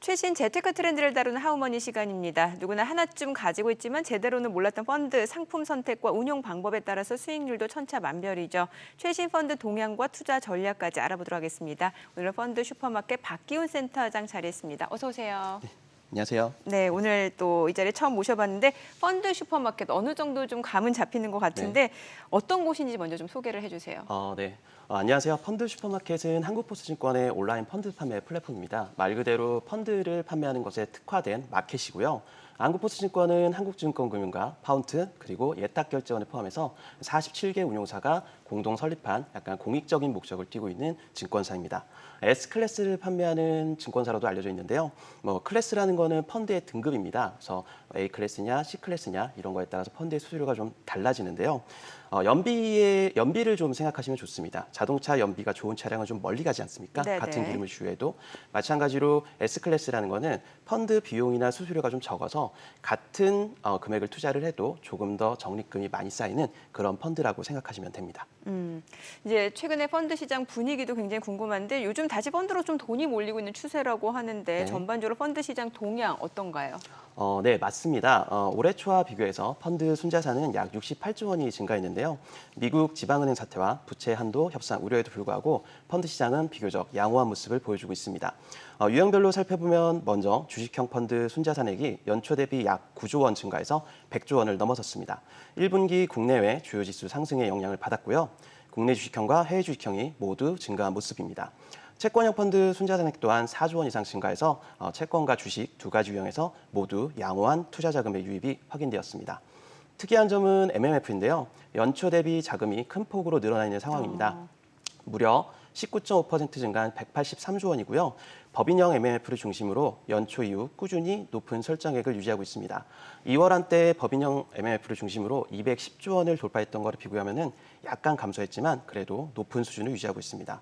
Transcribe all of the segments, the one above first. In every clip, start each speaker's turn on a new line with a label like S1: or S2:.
S1: 최신 재테크 트렌드를 다루는 하우머니 시간입니다. 누구나 하나쯤 가지고 있지만 제대로는 몰랐던 펀드, 상품 선택과 운용 방법에 따라서 수익률도 천차만별이죠. 최신 펀드 동향과 투자 전략까지 알아보도록 하겠습니다. 오늘 펀드 슈퍼마켓 박기훈 센터장 자리했습니다. 어서 오세요.
S2: 안녕하세요.
S1: 네, 오늘 또 이 자리에 처음 모셔봤는데 펀드 슈퍼마켓 어느 정도 좀 감은 잡히는 것 같은데 어떤 곳인지 먼저 좀 소개를 해주세요.
S2: 네. 안녕하세요. 펀드 슈퍼마켓은 한국포스증권의 온라인 펀드 판매 플랫폼입니다. 말 그대로 펀드를 판매하는 것에 특화된 마켓이고요. 한국포스증권은 한국증권금융과 파운트 그리고 예탁결제원을 포함해서 47개 운용사가 공동 설립한 약간 공익적인 목적을 띠고 있는 증권사입니다. S클래스를 판매하는 증권사로도 알려져 있는데요. 클래스라는 거는 펀드의 등급입니다. 그래서 A클래스냐 C클래스냐 이런 거에 따라서 펀드의 수수료가 좀 달라지는데요. 연비를 좀 생각하시면 좋습니다. 자동차 연비가 좋은 차량은 좀 멀리 가지 않습니까?
S1: 네네.
S2: 같은 기름을 주유해도. 마찬가지로 S클래스라는 거는 펀드 비용이나 수수료가 좀 적어서 같은 금액을 투자를 해도 조금 더 적립금이 많이 쌓이는 그런 펀드라고 생각하시면 됩니다.
S1: 이제 최근에 펀드 시장 분위기도 굉장히 궁금한데 요즘 다시 펀드로 좀 돈이 몰리고 있는 추세라고 하는데 전반적으로 펀드 시장 동향 어떤가요?
S2: 네, 맞습니다. 올해 초와 비교해서 펀드 순자산은 약 68조 원이 증가했는데요. 미국 지방은행 사태와 부채 한도 협상 우려에도 불구하고 펀드 시장은 비교적 양호한 모습을 보여주고 있습니다. 유형별로 살펴보면 먼저 주식형 펀드 순자산액이 연초 대비 약 9조 원 증가해서 100조 원을 넘어섰습니다. 1분기 국내외 주요 지수 상승의 영향을 받았고요. 국내 주식형과 해외 주식형이 모두 증가한 모습입니다. 채권형 펀드 순자산액 또한 4조 원 이상 증가해서 채권과 주식 두 가지 유형에서 모두 양호한 투자 자금의 유입이 확인되었습니다. 특이한 점은 MMF인데요. 연초 대비 자금이 큰 폭으로 늘어나 있는 상황입니다. 무려 19.5% 증가한 183조 원이고요. 법인형 MMF를 중심으로 연초 이후 꾸준히 높은 설정액을 유지하고 있습니다. 2월 한때 법인형 MMF를 중심으로 210조 원을 돌파했던 것을 비교하면 약간 감소했지만 그래도 높은 수준을 유지하고 있습니다.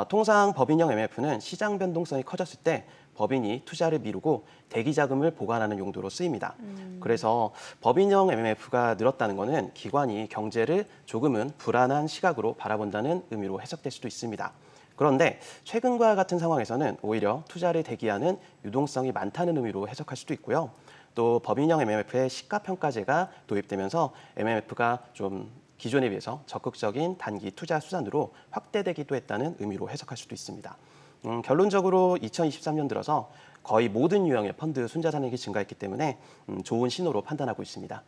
S2: 통상 법인형 MMF는 시장 변동성이 커졌을 때 법인이 투자를 미루고 대기 자금을 보관하는 용도로 쓰입니다. 그래서 법인형 MMF가 늘었다는 것은 기관이 경제를 조금은 불안한 시각으로 바라본다는 의미로 해석될 수도 있습니다. 그런데 최근과 같은 상황에서는 오히려 투자를 대기하는 유동성이 많다는 의미로 해석할 수도 있고요. 또 법인형 MMF의 시가평가제가 도입되면서 MMF가 좀 기존에 비해서 적극적인 단기 투자 수단으로 확대되기도 했다는 의미로 해석할 수도 있습니다. 결론적으로 2023년 들어서 거의 모든 유형의 펀드 순자산액이 증가했기 때문에 좋은 신호로 판단하고 있습니다.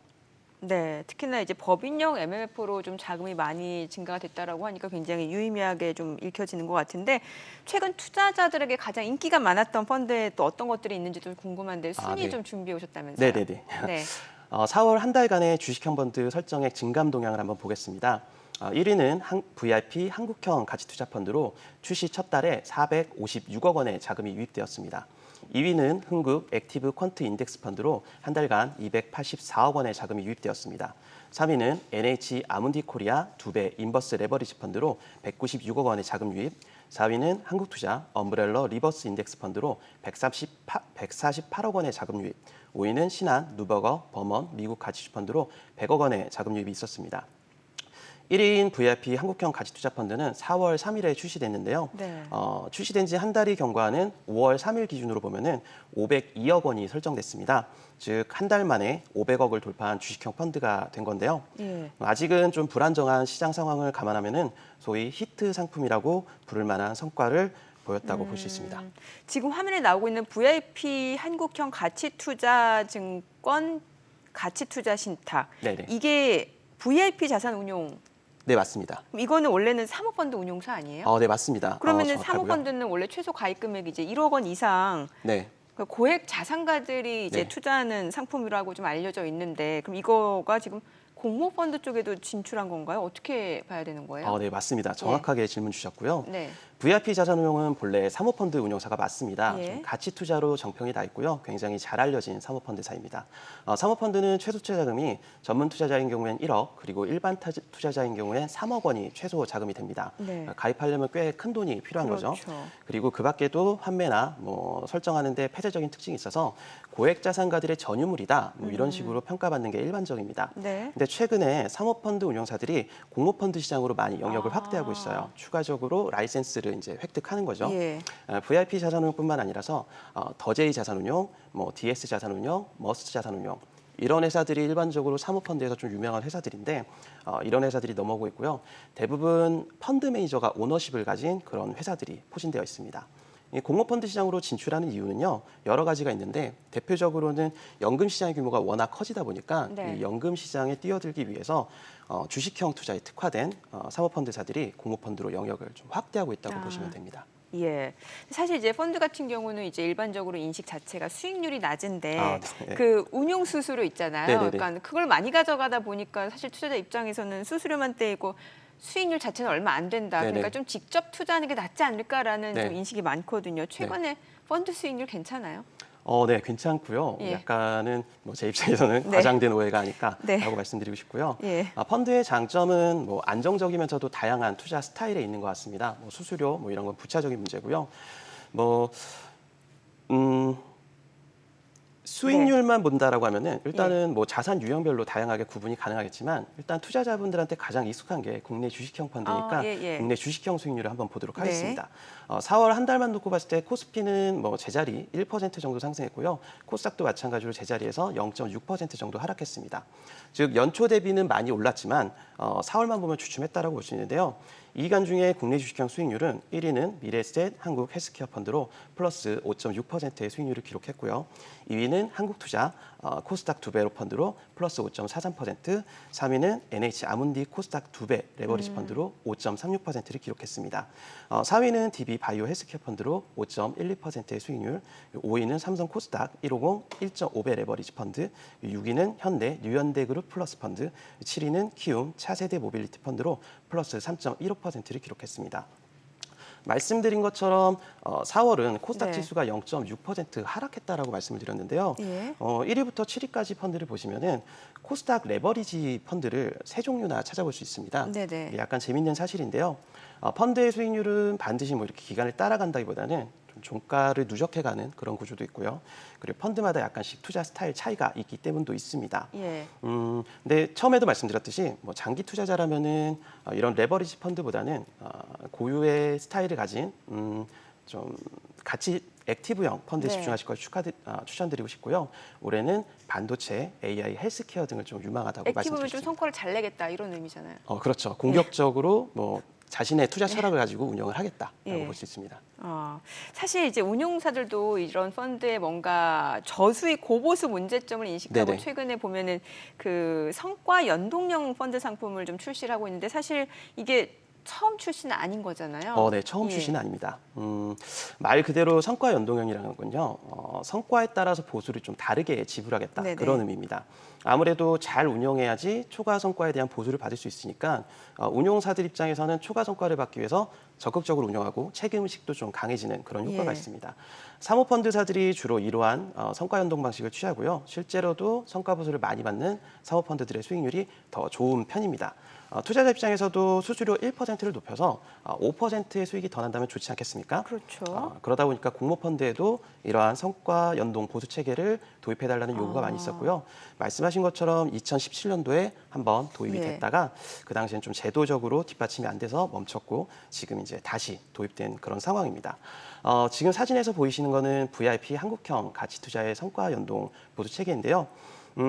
S1: 네, 특히나 이제 법인형 MMF로 좀 자금이 많이 증가가 됐다라고 하니까 굉장히 유의미하게 좀 읽혀지는 것 같은데 최근 투자자들에게 가장 인기가 많았던 펀드에 또 어떤 것들이 있는지 좀 궁금한데 순위
S2: 네.
S1: 좀 준비해 오셨다면서요?
S2: 네네네.
S1: 네.
S2: 4월 한 달간의 주식형 펀드 설정액 증감 동향을 한번 보겠습니다. 1위는 VIP 한국형 가치투자펀드로 출시 첫 달에 456억 원의 자금이 유입되었습니다. 2위는 흥국 액티브 퀀트 인덱스 펀드로 한 달간 284억 원의 자금이 유입되었습니다. 3위는 NH 아문디 코리아 2배 인버스 레버리지 펀드로 196억 원의 자금 유입. 4위는 한국투자 엄브렐러 리버스 인덱스 펀드로 148억 원의 자금 유입. 5위는 신한, 누버거, 범원, 미국 가치주 펀드로 100억 원의 자금 유입이 있었습니다. 1위인 VIP 한국형 가치투자펀드는 4월 3일에 출시됐는데요.
S1: 네.
S2: 출시된 지 한 달이 경과하는 5월 3일 기준으로 보면은 502억 원이 설정됐습니다. 즉 한 달 만에 500억을 돌파한 주식형 펀드가 된 건데요.
S1: 예.
S2: 아직은 좀 불안정한 시장 상황을 감안하면은 소위 히트 상품이라고 부를 만한 성과를 보였다고 볼 수 있습니다.
S1: 지금 화면에 나오고 있는 VIP 한국형 가치투자증권 가치투자 신탁.
S2: 네네.
S1: 이게 VIP 자산운용.
S2: 네, 맞습니다.
S1: 그럼 이거는 원래는 사모펀드 운용사 아니에요?
S2: 네, 맞습니다.
S1: 그러면은
S2: 정확하고요.
S1: 사모펀드는 원래 최소 가입 금액이 이제 1억 원 이상
S2: 네.
S1: 고액 자산가들이 이제
S2: 네.
S1: 투자하는 상품이라고 좀 알려져 있는데 그럼 이거가 지금 공모펀드 쪽에도 진출한 건가요? 어떻게 봐야 되는 거예요?
S2: 네, 맞습니다. 정확하게 질문 주셨고요.
S1: 네.
S2: VIP 자산운용은 본래 사모펀드 운용사가 맞습니다.
S1: 예.
S2: 좀 가치 투자로 정평이 나 있고요. 굉장히 잘 알려진 사모펀드사입니다. 사모펀드는 최소 투자 자금이 전문 투자자인 경우엔 1억, 그리고 일반 투자자인 경우엔 3억 원이 최소 자금이 됩니다.
S1: 네.
S2: 가입하려면 꽤 큰 돈이 필요한
S1: 그렇죠.
S2: 거죠. 그리고 그 밖에도 환매나 설정하는데 폐쇄적인 특징이 있어서 고액 자산가들의 전유물이다. 이런 식으로 평가받는 게 일반적입니다.
S1: 네.
S2: 근데 최근에 사모펀드 운용사들이 공모펀드 시장으로 많이 영역을 확대하고 있어요. 추가적으로 라이센스를 펀드를 이제 획득하는 거죠.
S1: 예.
S2: VIP 자산운용뿐만 아니라서 더제이 자산운용, 뭐 DS 자산운용, 머스트 자산운용 이런 회사들이 일반적으로 사모펀드에서 좀 유명한 회사들인데 이런 회사들이 넘어오고 있고요. 대부분 펀드 매니저가 오너십을 가진 그런 회사들이 포진되어 있습니다. 이 공모펀드 시장으로 진출하는 이유는요, 여러 가지가 있는데 대표적으로는 연금 시장의 규모가 워낙 커지다 보니까
S1: 네.
S2: 이 연금 시장에 뛰어들기 위해서 주식형 투자에 특화된 사모펀드사들이 공모펀드로 영역을 좀 확대하고 있다고 보시면 됩니다.
S1: 예. 사실 이제 펀드 같은 경우는 이제 일반적으로 인식 자체가 수익률이 낮은데
S2: 네.
S1: 그 운용 수수료 있잖아요.
S2: 네네네.
S1: 그러니까 그걸 많이 가져가다 보니까 사실 투자자 입장에서는 수수료만 떼이고 수익률 자체는 얼마 안 된다.
S2: 네네.
S1: 그러니까 좀 직접 투자하는 게 낫지 않을까라는
S2: 네.
S1: 좀 인식이 많거든요. 최근에 펀드 수익률 괜찮아요?
S2: 네, 괜찮고요.
S1: 예.
S2: 약간은 제 입장에서는
S1: 네.
S2: 과장된 오해가 아닐까라고
S1: 네.
S2: 말씀드리고 싶고요.
S1: 예.
S2: 펀드의 장점은 안정적이면서도 다양한 투자 스타일에 있는 것 같습니다. 수수료 이런 건 부차적인 문제고요. 뭐 수익률만 본다라고 하면은 일단은 자산 유형별로 다양하게 구분이 가능하겠지만 일단 투자자분들한테 가장 익숙한 게 국내 주식형 펀드니까
S1: 예.
S2: 국내 주식형 수익률을 한번 보도록
S1: 네.
S2: 하겠습니다. 4월 한 달만 놓고 봤을 때 코스피는 제자리 1% 정도 상승했고요. 코스닥도 마찬가지로 제자리에서 0.6% 정도 하락했습니다. 즉 연초 대비는 많이 올랐지만 4월만 보면 주춤했다라고 볼 수 있는데요. 이 기간 중에 국내 주식형 수익률은 1위는 미래에셋 한국 헬스케어 펀드로 플러스 5.6%의 수익률을 기록했고요. 2위는 한국투자 코스닥 2배로 펀드로 플러스 5.43%, 3위는 NH 아문디 코스닥 2배 레버리지 펀드로 5.36%를 기록했습니다. 4위는 DB 바이오 헬스케어 펀드로 5.12%의 수익률, 5위는 삼성 코스닥 150 1.5배 레버리지 펀드, 6위는 현대 뉴현대 그룹 플러스 펀드, 7위는 키움 차세대 모빌리티 펀드로 플러스 3.15%를 기록했습니다. 말씀드린 것처럼 4월은 코스닥
S1: 네.
S2: 지수가 0.6% 하락했다라고 말씀을 드렸는데요.
S1: 예.
S2: 1위부터 7위까지 펀드를 보시면은 코스닥 레버리지 펀드를 세 종류나 찾아볼 수 있습니다.
S1: 네네.
S2: 이게 약간 재밌는 사실인데요. 펀드의 수익률은 반드시 이렇게 기간을 따라간다기보다는 좀 종가를 누적해가는 그런 구조도 있고요. 그리고 펀드마다 약간씩 투자 스타일 차이가 있기 때문도 있습니다.
S1: 예.
S2: 근데 처음에도 말씀드렸듯이 장기 투자자라면은 이런 레버리지 펀드보다는 고유의 스타일을 가진 좀 같이 액티브형 펀드에
S1: 네.
S2: 집중하실 걸 추천드리고 싶고요. 올해는 반도체, AI, 헬스케어 등을 좀 유망하다고
S1: 액티브면 좀
S2: 말씀드렸습니다.
S1: 성과를 잘 내겠다 이런 의미잖아요.
S2: 그렇죠. 공격적으로 자신의 투자 철학을 가지고 운영을 하겠다라고
S1: 예.
S2: 볼 수 있습니다.
S1: 사실 이제 운용사들도 이런 펀드에 뭔가 저수익 고보수 문제점을 인식하고
S2: 네네.
S1: 최근에 보면은 그 성과 연동형 펀드 상품을 좀 출시를 하고 있는데 사실 이게 처음 출시는 아닌 거잖아요.
S2: 네, 처음
S1: 예.
S2: 출시는 아닙니다. 말 그대로 성과 연동형이라는 건요, 성과에 따라서 보수를 좀 다르게 지불하겠다
S1: 네네.
S2: 그런 의미입니다. 아무래도 잘 운영해야지 초과 성과에 대한 보수를 받을 수 있으니까 운용사들 입장에서는 초과 성과를 받기 위해서 적극적으로 운영하고 책임의식도 좀 강해지는 그런 효과가
S1: 예.
S2: 있습니다. 사모펀드사들이 주로 이러한 성과 연동 방식을 취하고요. 실제로도 성과 보수를 많이 받는 사모펀드들의 수익률이 더 좋은 편입니다. 투자자 입장에서도 수수료 1%를 높여서 5%의 수익이 더 난다면 좋지 않겠습니까?
S1: 그렇죠.
S2: 그러다 보니까 공모펀드에도 이러한 성과 연동 보수 체계를 도입해달라는 요구가 많이 있었고요. 말씀하신 것처럼 2017년도에 한번 도입이
S1: 예.
S2: 됐다가 그 당시엔 좀 제도적으로 뒷받침이 안 돼서 멈췄고 지금 이제 다시 도입된 그런 상황입니다. 지금 사진에서 보이시는 거는 VIP 한국형 가치 투자의 성과 연동 보수 체계인데요.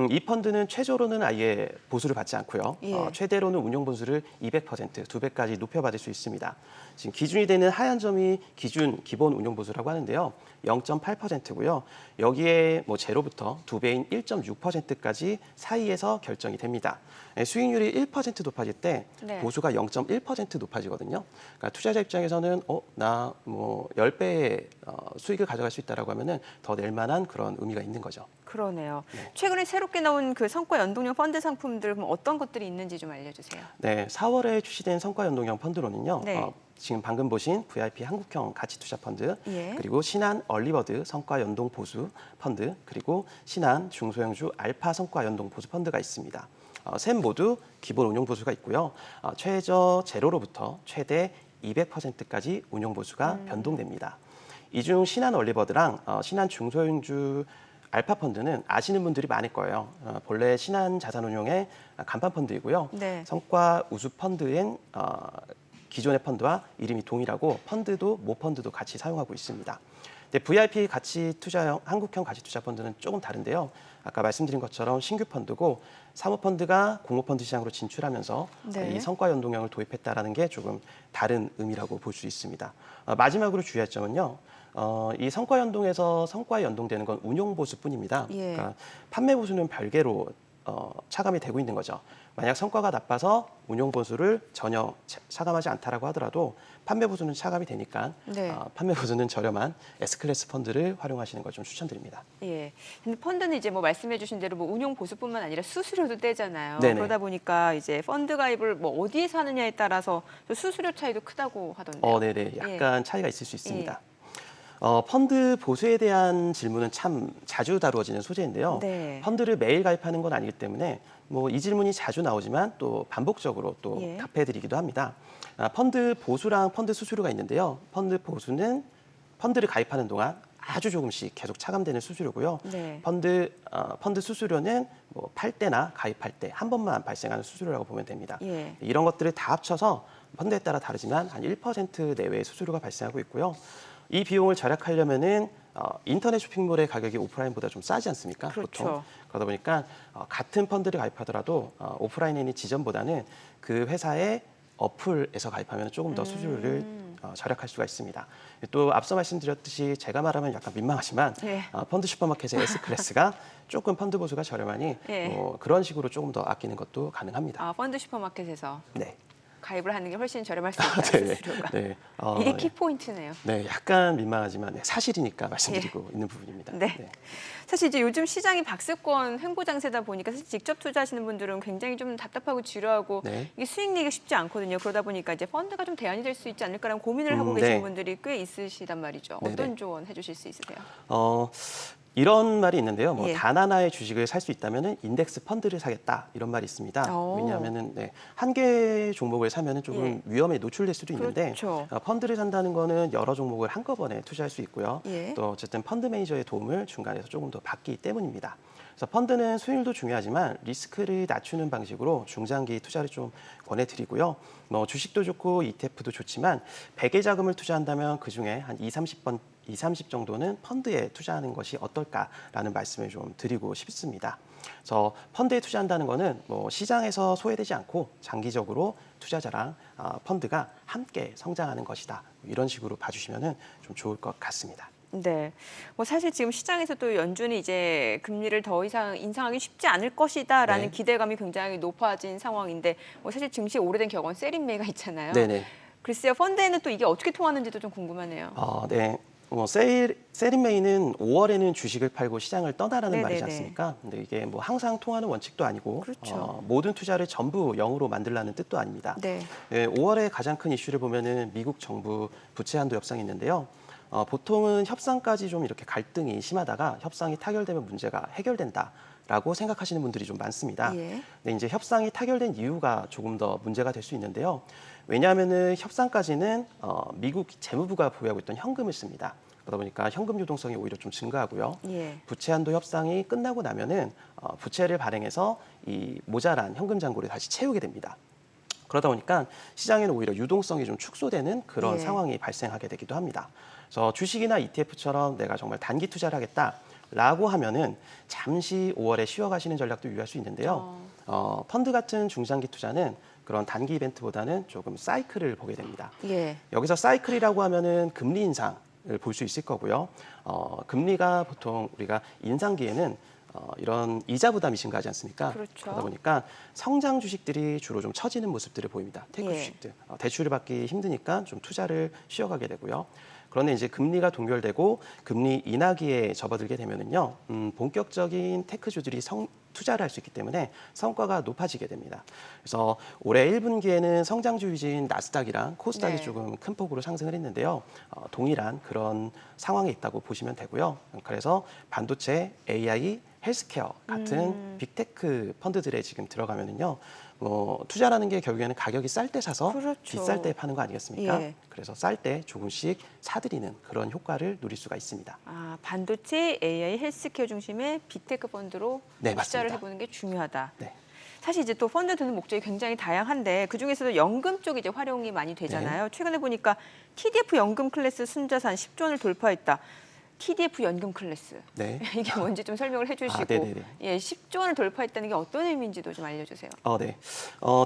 S2: 이 펀드는 최저로는 아예 보수를 받지 않고요.
S1: 예.
S2: 최대로는 운용 보수를 200%, 2배까지 높여받을 수 있습니다. 지금 기준이 되는 하얀 점이 기본 운용 보수라고 하는데요. 0.8%고요. 여기에 제로부터 2배인 1.6%까지 사이에서 결정이 됩니다. 수익률이 1% 높아질 때
S1: 네.
S2: 보수가 0.1% 높아지거든요. 그러니까 투자자 입장에서는 나 10배의 수익을 가져갈 수 있다라고 하면은 더 낼 만한 그런 의미가 있는 거죠.
S1: 그러네요.
S2: 네.
S1: 최근에 새롭게 나온 그 성과 연동형 펀드 상품들 그럼 어떤 것들이 있는지 좀 알려주세요.
S2: 네, 4월에 출시된 성과 연동형 펀드로는요.
S1: 네.
S2: 지금 방금 보신 VIP 한국형 가치 투자 펀드,
S1: 예.
S2: 그리고 신한 얼리버드 성과 연동 보수 펀드, 그리고 신한 중소형주 알파 성과 연동 보수 펀드가 있습니다. 셋 모두 기본 운용 보수가 있고요. 최저 제로로부터 최대 200%까지 운용 보수가 변동됩니다. 이 중 신한 얼리버드랑 신한 중소형주 알파 펀드는 아시는 분들이 많을 거예요. 본래 신한 자산운용의 간판 펀드이고요.
S1: 네.
S2: 성과 우수 펀드인 기존의 펀드와 이름이 동일하고 펀드도 모 펀드도 같이 사용하고 있습니다. 근데 VIP 가치 투자형 한국형 가치 투자 펀드는 조금 다른데요. 아까 말씀드린 것처럼 신규 펀드고 사모펀드가 공모펀드 시장으로 진출하면서
S1: 네.
S2: 이 성과 연동형을 도입했다라는 게 조금 다른 의미라고 볼 수 있습니다. 마지막으로 주의할 점은요. 이 성과 연동에서 성과에 연동되는 건 운용 보수뿐입니다.
S1: 예.
S2: 그러니까 판매 보수는 별개로 차감이 되고 있는 거죠. 만약 성과가 나빠서 운용 보수를 전혀 차감하지 않다라고 하더라도 판매 보수는 차감이 되니까
S1: 네.
S2: 판매 보수는 저렴한 S클래스 펀드를 활용하시는 걸 좀 추천드립니다.
S1: 예. 근데 펀드는 이제 뭐 말씀해주신 대로 뭐 운용 보수뿐만 아니라 수수료도 떼잖아요.
S2: 네네.
S1: 그러다 보니까 이제 펀드 가입을 뭐 어디에서 하느냐에 따라서 또 수수료 차이도 크다고 하던데요.
S2: 네네. 약간 차이가 있을 수 있습니다.
S1: 예.
S2: 펀드 보수에 대한 질문은 참 자주 다루어지는 소재인데요.
S1: 네.
S2: 펀드를 매일 가입하는 건 아니기 때문에 뭐 이 질문이 자주 나오지만 또 반복적으로 또
S1: 예.
S2: 답해드리기도 합니다. 펀드 보수랑 펀드 수수료가 있는데요. 펀드 보수는 펀드를 가입하는 동안 아주 조금씩 계속 차감되는 수수료고요.
S1: 네.
S2: 펀드 수수료는 뭐 팔 때나 가입할 때 한 번만 발생하는 수수료라고 보면 됩니다.
S1: 예.
S2: 이런 것들을 다 합쳐서 펀드에 따라 다르지만 한 1% 내외의 수수료가 발생하고 있고요. 이 비용을 절약하려면은 인터넷 쇼핑몰의 가격이 오프라인보다 좀 싸지 않습니까?
S1: 그렇죠.
S2: 보통. 그러다 보니까 같은 펀드를 가입하더라도 오프라인에 있는 지점보다는 그 회사의 어플에서 가입하면 조금 더 수수료를 절약할 수가 있습니다. 또 앞서 말씀드렸듯이 제가 말하면 약간 민망하지만
S1: 예.
S2: 펀드 슈퍼마켓의 S클래스가 조금 펀드 보수가 저렴하니
S1: 예.
S2: 그런 식으로 조금 더 아끼는 것도 가능합니다.
S1: 아, 펀드 슈퍼마켓에서
S2: 네.
S1: 가입을 하는 게 훨씬 저렴할 수 있다.
S2: 네.
S1: 수수료가.
S2: 네.
S1: 이게 키포인트네요.
S2: 네, 약간 민망하지만 사실이니까 말씀드리고 있는 부분입니다.
S1: 네. 사실 이제 요즘 시장이 박스권 횡보장세다 보니까 사실 직접 투자하시는 분들은 굉장히 좀 답답하고 지루하고
S2: 네.
S1: 이게 수익 내기가 쉽지 않거든요. 그러다 보니까 이제 펀드가 좀 대안이 될 수 있지 않을까라는 고민을 하고 계시는
S2: 네.
S1: 분들이 꽤 있으시단 말이죠.
S2: 네네.
S1: 어떤 조언 해주실 수 있으세요?
S2: 이런 말이 있는데요. 뭐
S1: 예.
S2: 단 하나의 주식을 살 수 있다면은 인덱스 펀드를 사겠다 이런 말이 있습니다.
S1: 오.
S2: 왜냐하면은 한 개 종목을 사면은 조금
S1: 예.
S2: 위험에 노출될 수도 있는데
S1: 그렇죠.
S2: 펀드를 산다는 거는 여러 종목을 한꺼번에 투자할 수 있고요.
S1: 예.
S2: 또 어쨌든 펀드 매니저의 도움을 중간에서 조금 더 받기 때문입니다. 그래서 펀드는 수익률도 중요하지만 리스크를 낮추는 방식으로 중장기 투자를 좀 권해드리고요. 뭐 주식도 좋고 ETF도 좋지만 100의 자금을 투자한다면 그중에 한 30 정도는 펀드에 투자하는 것이 어떨까라는 말씀을 좀 드리고 싶습니다. 그래서 펀드에 투자한다는 거는 뭐 시장에서 소외되지 않고 장기적으로 투자자랑 펀드가 함께 성장하는 것이다. 이런 식으로 봐주시면 좀 좋을 것 같습니다.
S1: 네. 뭐 사실 지금 시장에서도 연준이 이제 금리를 더 이상 인상하기 쉽지 않을 것이다라는
S2: 네.
S1: 기대감이 굉장히 높아진 상황인데 뭐 사실 증시 오래된 격언 세린메이가 있잖아요.
S2: 네네.
S1: 글쎄요. 펀드에는 또 이게 어떻게 통하는지도 좀 궁금하네요.
S2: 네. 세린메이는 5월에는 주식을 팔고 시장을 떠나라는 말이지
S1: 네네네.
S2: 않습니까? 근데 이게 뭐 항상 통하는 원칙도 아니고
S1: 그렇죠.
S2: 모든 투자를 전부 0으로 만들라는 뜻도 아닙니다.
S1: 네.
S2: 5월에 가장 큰 이슈를 보면은 미국 정부 부채 한도 협상이 있는데요. 보통은 협상까지 좀 이렇게 갈등이 심하다가 협상이 타결되면 문제가 해결된다라고 생각하시는 분들이 좀 많습니다.
S1: 예.
S2: 근데 이제 협상이 타결된 이유가 조금 더 문제가 될 수 있는데요. 왜냐하면은 협상까지는 미국 재무부가 보유하고 있던 현금을 씁니다. 그러다 보니까 현금 유동성이 오히려 좀 증가하고요.
S1: 예.
S2: 부채 한도 협상이 끝나고 나면은 부채를 발행해서 이 모자란 현금 잔고를 다시 채우게 됩니다. 그러다 보니까 시장에는 오히려 유동성이 좀 축소되는 그런
S1: 예.
S2: 상황이 발생하게 되기도 합니다. 그래서 주식이나 ETF처럼 내가 정말 단기 투자를 하겠다라고 하면은 잠시 5월에 쉬어가시는 전략도 유의할 수 있는데요. 펀드 같은 중장기 투자는 그런 단기 이벤트보다는 조금 사이클을 보게 됩니다.
S1: 예.
S2: 여기서 사이클이라고 하면은 금리 인상을 볼 수 있을 거고요. 금리가 보통 우리가 인상기에는 이런 이자 부담이 증가하지 않습니까?
S1: 그렇죠.
S2: 그러다 보니까 성장 주식들이 주로 좀 처지는 모습들을 보입니다. 테크
S1: 예.
S2: 주식들. 대출을 받기 힘드니까 좀 투자를 쉬어가게 되고요. 그런데 이제 금리가 동결되고 금리 인하기에 접어들게 되면은요, 본격적인 테크주들이 투자를 할 수 있기 때문에 성과가 높아지게 됩니다. 그래서 올해 1분기에는 성장주 위주인 나스닥이랑 코스닥이
S1: 네.
S2: 조금 큰 폭으로 상승을 했는데요. 동일한 그런 상황에 있다고 보시면 되고요. 그래서 반도체, AI, 헬스케어 같은 빅테크 펀드들에 지금 들어가면은요. 투자라는 게 결국에는 가격이 쌀 때 사서
S1: 그렇죠.
S2: 비쌀 때 파는 거 아니겠습니까?
S1: 예.
S2: 그래서 쌀 때 조금씩 사들이는 그런 효과를 누릴 수가 있습니다.
S1: 아, 반도체, AI, 헬스케어 중심의 빅테크 펀드로
S2: 네,
S1: 투자를
S2: 맞습니다.
S1: 해보는 게 중요하다.
S2: 네.
S1: 사실 이제 또 펀드 드는 목적이 굉장히 다양한데 그중에서도 연금 쪽이 이제 활용이 많이 되잖아요. 최근에 보니까 TDF 연금 클래스 순자산 10조 원을 돌파했다. TDF 연금 클래스.
S2: 네.
S1: 이게 뭔지 좀 설명을 해주시고,
S2: 네네네.
S1: 예, 10조 원을 돌파했다는 게 어떤 의미인지도 좀 알려주세요.
S2: 네.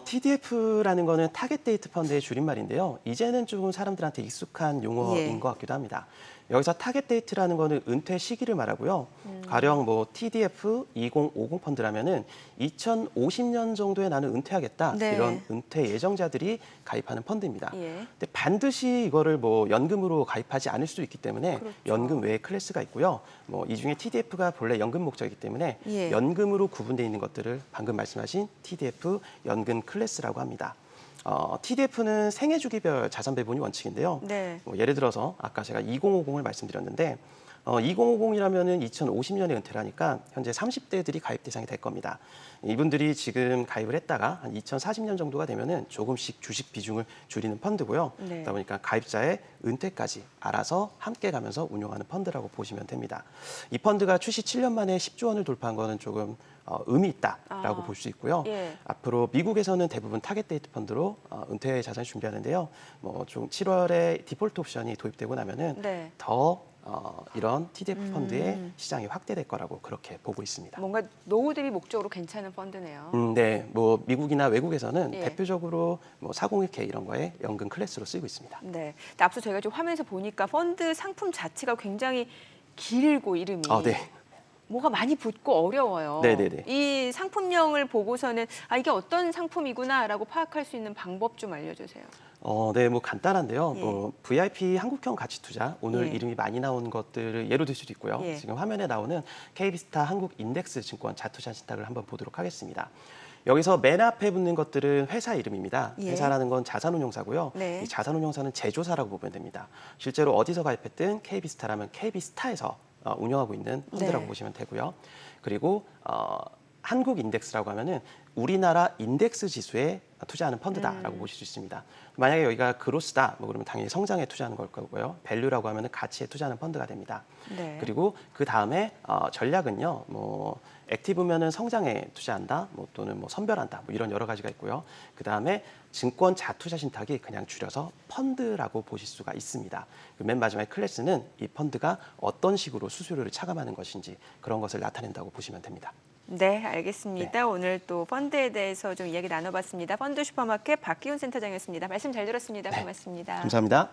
S2: TDF라는 거는 타겟 데이트 펀드의 줄임말인데요. 이제는 조금 사람들한테 익숙한 용어인
S1: 예.
S2: 것 같기도 합니다. 여기서 타겟 데이트라는 거는 은퇴 시기를 말하고요. 가령 뭐 TDF 2050 펀드라면은 2050년 정도에 나는 은퇴하겠다.
S1: 네.
S2: 이런 은퇴 예정자들이 가입하는 펀드입니다.
S1: 예.
S2: 근데 반드시 이거를 뭐 연금으로 가입하지 않을 수도 있기 때문에
S1: 그렇죠.
S2: 연금 외의 클래스가 있고요. 뭐 이 중에 TDF가 본래 연금 목적이기 때문에
S1: 예.
S2: 연금으로 구분되어 있는 것들을 방금 말씀하신 TDF 연금 클래스라고 합니다. TDF는 생애 주기별 자산 배분이 원칙인데요.
S1: 네.
S2: 뭐 예를 들어서 아까 제가 2050을 말씀드렸는데 2050이라면은 2050년에 은퇴를 하니까 현재 30대들이 가입 대상이 될 겁니다. 이분들이 지금 가입을 했다가 한 2040년 정도가 되면은 조금씩 주식 비중을 줄이는 펀드고요.
S1: 네.
S2: 그러다 보니까 가입자의 은퇴까지 알아서 함께 가면서 운용하는 펀드라고 보시면 됩니다. 이 펀드가 출시 7년 만에 10조 원을 돌파한 거는 조금 의미 있다라고 볼 수 있고요.
S1: 예.
S2: 앞으로 미국에서는 대부분 타겟 데이트 펀드로 은퇴 자산 준비하는데요. 뭐 좀 7월에 디폴트 옵션이 도입되고 나면은
S1: 네.
S2: 더 이런 TDF 펀드의 시장이 확대될 거라고 그렇게 보고 있습니다.
S1: 뭔가 노후 대비 목적으로 괜찮은 펀드네요.
S2: 네, 뭐 미국이나 외국에서는
S1: 예.
S2: 대표적으로 뭐 401k 이런 거에 연금 클래스로 쓰이고 있습니다.
S1: 네. 근데 앞서 저희가 좀 화면에서 보니까 펀드 상품 자체가 굉장히 길고 이름이.
S2: 네.
S1: 뭐가 많이 붙고 어려워요.
S2: 네네네.
S1: 이 상품명을 보고서는 이게 어떤 상품이구나라고 파악할 수 있는 방법 좀 알려주세요.
S2: 네, 뭐 간단한데요.
S1: 예.
S2: 뭐 VIP 한국형 가치 투자 오늘
S1: 예.
S2: 이름이 많이 나온 것들을 예로 들 수도 있고요.
S1: 예.
S2: 지금 화면에 나오는 KB스타 한국 인덱스 증권 자투자 신탁을 한번 보도록 하겠습니다. 여기서 맨 앞에 붙는 것들은 회사 이름입니다.
S1: 예.
S2: 회사라는 건 자산운용사고요.
S1: 네.
S2: 이 자산운용사는 제조사라고 보면 됩니다. 실제로 어디서 가입했든 KB스타라면 KB스타에서 운영하고 있는 펀드라고
S1: 네.
S2: 보시면 되고요. 그리고 한국 인덱스라고 하면은 우리나라 인덱스 지수에 투자하는 펀드다라고 보실 수 있습니다. 만약에 여기가 그로스다, 뭐 그러면 당연히 성장에 투자하는 걸 거고요. 밸류라고 하면은 가치에 투자하는 펀드가 됩니다.
S1: 네.
S2: 그리고 그 다음에 전략은요, 뭐 액티브면은 성장에 투자한다, 뭐 또는 뭐 선별한다, 뭐 이런 여러 가지가 있고요. 그 다음에 증권 자투자 신탁이 그냥 줄여서 펀드라고 보실 수가 있습니다. 맨 마지막에 클래스는 이 펀드가 어떤 식으로 수수료를 차감하는 것인지 그런 것을 나타낸다고 보시면 됩니다.
S1: 네, 알겠습니다. 오늘 또 펀드에 대해서 좀 이야기 나눠봤습니다. 펀드 슈퍼마켓 박기훈 센터장이었습니다. 말씀 잘 들었습니다. 고맙습니다.
S2: 감사합니다.